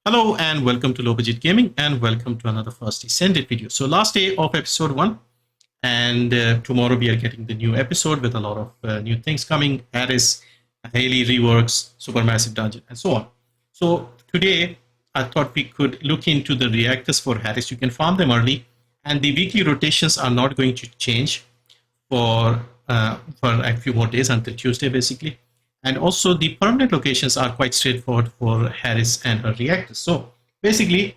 Hello and welcome to Low Budget Gaming and welcome to another first Descendant video. So last day of episode 1 and tomorrow we are getting the new episode with a lot of new things coming. Harris, Hailey Reworks, Supermassive Dungeon and so on. So today I thought we could look into the reactors for Harris. You can farm them early and the weekly rotations are not going to change for a few more days until Tuesday basically. And also the permanent locations are quite straightforward for Harris and her reactors. So basically,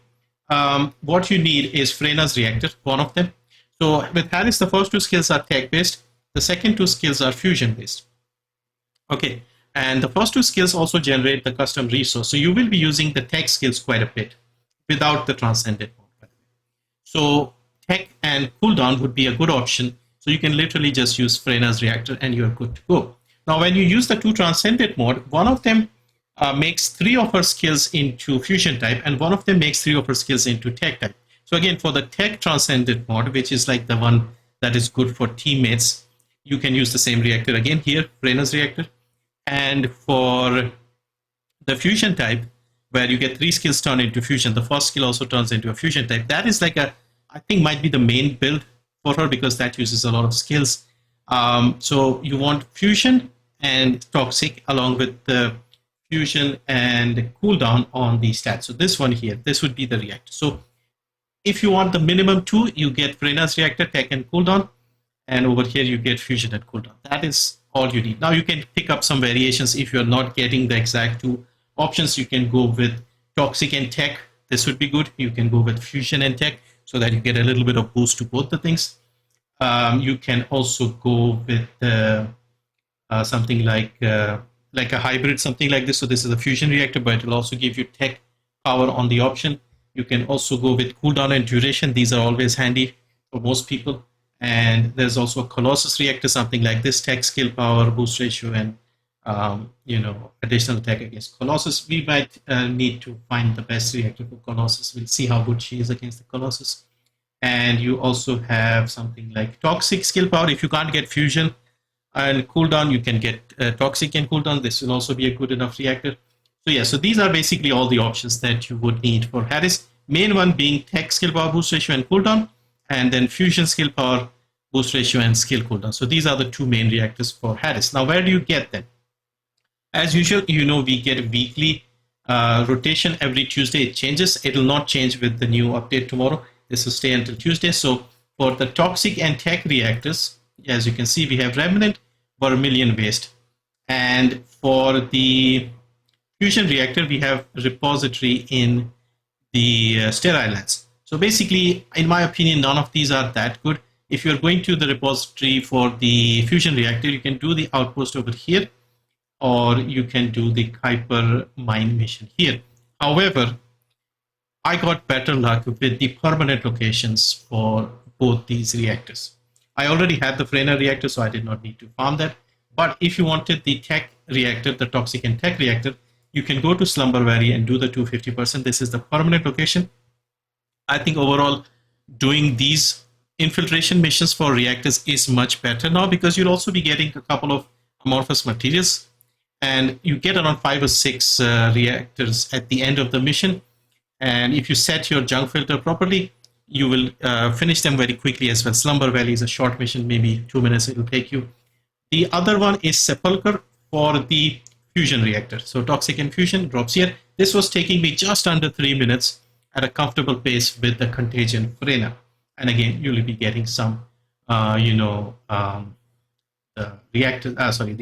what you need is Frena's reactor, one of them. So with Harris, the first two skills are tech-based. The second two skills are fusion-based. Okay, and the first two skills also generate the custom resource. So you will be using the tech skills quite a bit without the transcendent mode. So tech and cooldown would be a good option. So you can literally just use Frena's reactor and you're good to go. Now, when you use the two transcendent mode, one of them makes 3 of her skills into fusion type, and one of them makes 3 of her skills into tech type. So again, for the tech transcendent mode, which is like the one that is good for teammates, you can use the same reactor again here, Frena's reactor. And for the fusion type, where you get 3 skills turned into fusion, the first skill also turns into a fusion type. That is like I think might be the main build for her because that uses a lot of skills. So you want fusion and toxic along with the fusion and cooldown on the stats. So this one here, this would be the reactor. So if you want the minimum 2, you get Frena's reactor, tech and cooldown, and over here you get fusion and cooldown. That is all you need. Now you can pick up some variations. If you're not getting the exact 2 options, you can go with toxic and tech. This would be good. You can go with fusion and tech so that you get a little bit of boost to both the things. You can also go with something like a hybrid, something like this. So this is a fusion reactor, but it will also give you tech power on the option. You can also go with cooldown and duration. These are always handy for most people. And there's also a Colossus reactor, something like this, tech, skill, power, boost ratio, and additional attack against Colossus. We might need to find the best reactor for Colossus. We'll see how good she is against the Colossus. And you also have something like toxic skill power. If you can't get fusion and cooldown, you can get toxic and cooldown. This will also be a good enough reactor. So yeah, so these are basically all the options that you would need for Harris. Main one being tech, skill power, boost ratio, and cooldown, and then fusion, skill power, boost ratio, and skill cooldown. So these are the 2 main reactors for Harris. Now, where do you get them? As usual, we get a weekly rotation every Tuesday. It changes. It will not change with the new update tomorrow. This will stay until Tuesday. So for the toxic and tech reactors, as you can see, we have Remnant, Vermilion Waste. And for the fusion reactor, we have repository in the sterile lands. So basically, in my opinion, none of these are that good. If you're going to the repository for the fusion reactor, you can do the outpost over here, or you can do the Kuiper mine mission here. However, I got better luck with the permanent locations for both these reactors. I already had the Frena reactor, so I did not need to farm that. But if you wanted the tech reactor, the toxic and tech reactor, you can go to Slumber Valley and do the 250%. This is the permanent location. I think overall, doing these infiltration missions for reactors is much better now because you'll also be getting a couple of amorphous materials. And you get around 5 or 6 reactors at the end of the mission. And if you set your junk filter properly, you will finish them very quickly as well. Slumber Valley is a short mission, maybe 2 minutes it will take you. The other one is Sepulcher for the fusion reactor. So toxic and fusion drops here. This was taking me just under 3 minutes at a comfortable pace with the Contagion Frena. And again, you'll be getting some, the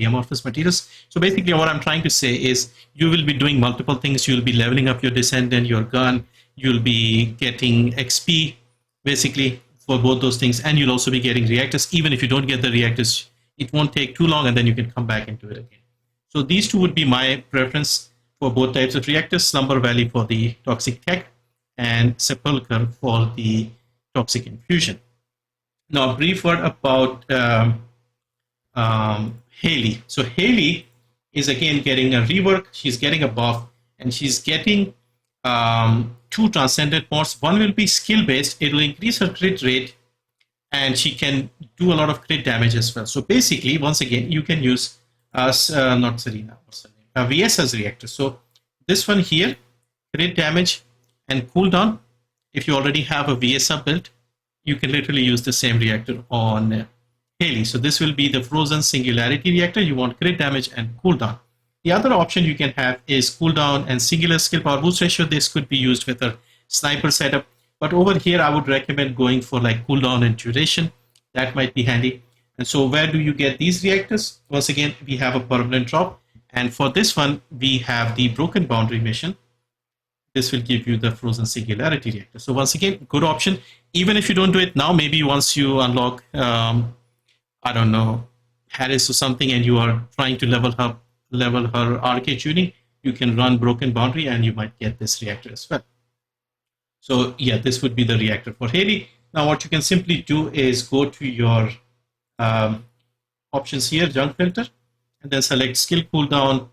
amorphous materials. So basically what I'm trying to say is you will be doing multiple things. You'll be leveling up your Descendant, your gun. You'll be getting XP basically for both those things. And you'll also be getting reactors. Even if you don't get the reactors, it won't take too long and then you can come back into it again. So these 2 would be my preference for both types of reactors. Slumber Valley for the toxic tech and Sepulcher for the toxic infusion. Now a brief word about Hailey. So Hailey is again getting a rework. She's getting a buff and she's getting 2 transcendent mods. One will be skill based. It will increase her crit rate and she can do a lot of crit damage as well. So basically, once again, you can use not Serena, what's her name? VS's reactor. So this one here crit damage and cooldown. If you already have a VSR built, you can literally use the same reactor on Hailey. So this will be the frozen singularity reactor. You want crit damage and cooldown. The other option you can have is cooldown and singular skill power boost ratio. This could be used with a sniper setup. But over here, I would recommend going for like cooldown and duration. That might be handy. And so where do you get these reactors? Once again, we have a permanent drop. And for this one, we have the broken boundary mission. This will give you the frozen singularity reactor. So once again, good option. Even if you don't do it now, maybe once you unlock, I don't know, Harris or something, and you are trying to level her arcade tuning, you can run broken boundary and you might get this reactor as well. So yeah, this would be the reactor for Hailey. Now what you can simply do is go to your options here, junk filter, and then select skill cooldown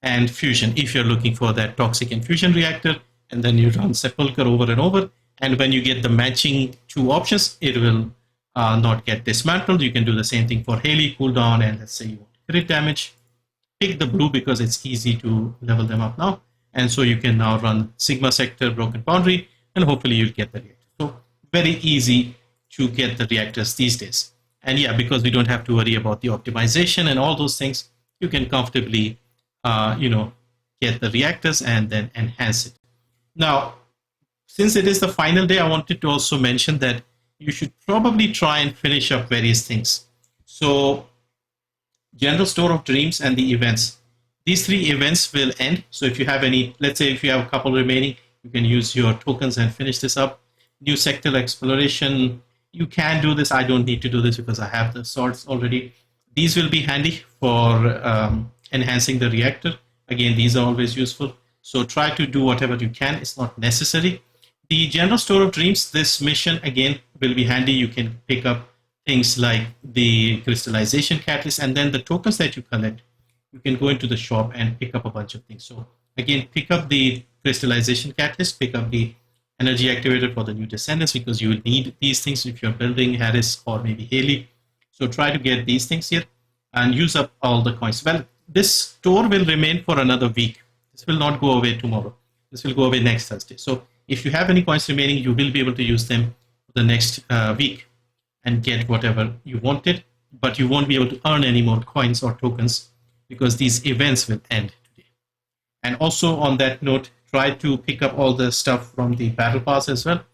and fusion if you're looking for that toxic infusion reactor, and then you run sepulcher over and over, and when you get the matching two options, it will not get dismantled. You can do the same thing for Hailey, cooldown, and let's say you want crit damage. Pick the blue because it's easy to level them up now, and so you can now run Sigma Sector, Broken Boundary, and hopefully you'll get the reactor. So very easy to get the reactors these days. And yeah, because we don't have to worry about the optimization and all those things, you can comfortably, get the reactors and then enhance it. Now, since it is the final day, I wanted to also mention that you should probably try and finish up various things. So, General Store of Dreams and the events. These three events will end. So if you have any, let's say if you have a couple remaining, you can use your tokens and finish this up. New sector exploration, you can do this. I don't need to do this because I have the swords already. These will be handy for enhancing the reactor. Again, these are always useful. So try to do whatever you can. It's not necessary. The General Store of Dreams, this mission again will be handy. You can pick up things like the crystallization catalyst, and then the tokens that you collect, you can go into the shop and pick up a bunch of things. So again, pick up the crystallization catalyst, pick up the energy activator for the new Descendants, because you will need these things if you're building Harris or maybe Hailey. So try to get these things here and use up all the coins. Well, this store will remain for another week. This will not go away tomorrow. This will go away next Thursday. So if you have any coins remaining, you will be able to use them for the next week and get whatever you wanted, but you won't be able to earn any more coins or tokens because these events will end today. And also on that note, try to pick up all the stuff from the battle pass as well.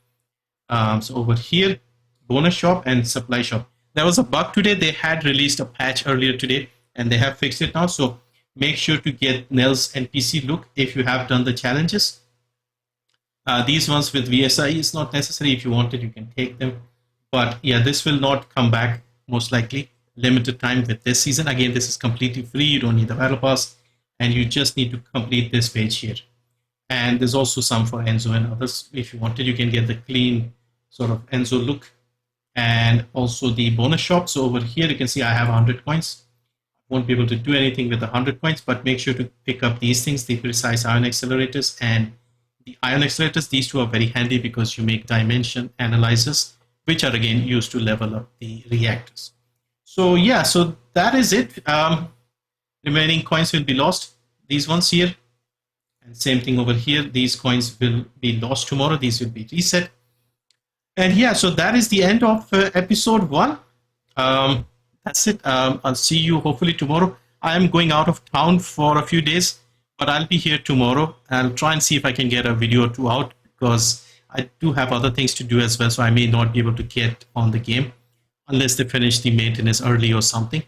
So over here, bonus shop and supply shop. There was a bug today. They had released a patch earlier today and they have fixed it now. So make sure to get Nell's NPC look if you have done the challenges. These ones with VSI is not necessary. If you want it, you can take them. But yeah, this will not come back, most likely. Limited time with this season. Again, this is completely free. You don't need the battle pass. And you just need to complete this page here. And there's also some for Enzo and others. If you wanted, you can get the clean sort of Enzo look. And also the bonus shop. So over here, you can see I have 100 coins. Won't be able to do anything with the 100 coins, but make sure to pick up these things, the precise ion accelerators and the ion accelerators. These two are very handy because you make dimension analyzers, which are again used to level up the reactors. So yeah, so that is it. Remaining coins will be lost. These ones here, and same thing over here. These coins will be lost tomorrow. These will be reset. And yeah, so that is the end of episode 1. That's it. I'll see you hopefully tomorrow. I am going out of town for a few days, but I'll be here tomorrow. I'll try and see if I can get a video or two out because I do have other things to do as well, so I may not be able to get on the game unless they finish the maintenance early or something.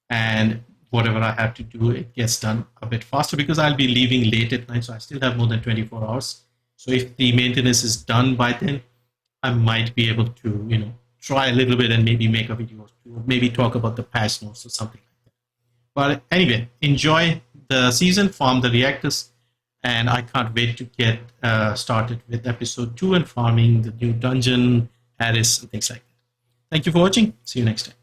And whatever I have to do, it gets done a bit faster because I'll be leaving late at night, so I still have more than 24 hours. So if the maintenance is done by then, I might be able to, try a little bit and maybe make a video or two, or maybe talk about the patch notes or something like that. But anyway, enjoy the season, farm the reactors, and I can't wait to get started with episode 2 and farming the new dungeon, Harris, and things like that. Thank you for watching. See you next time.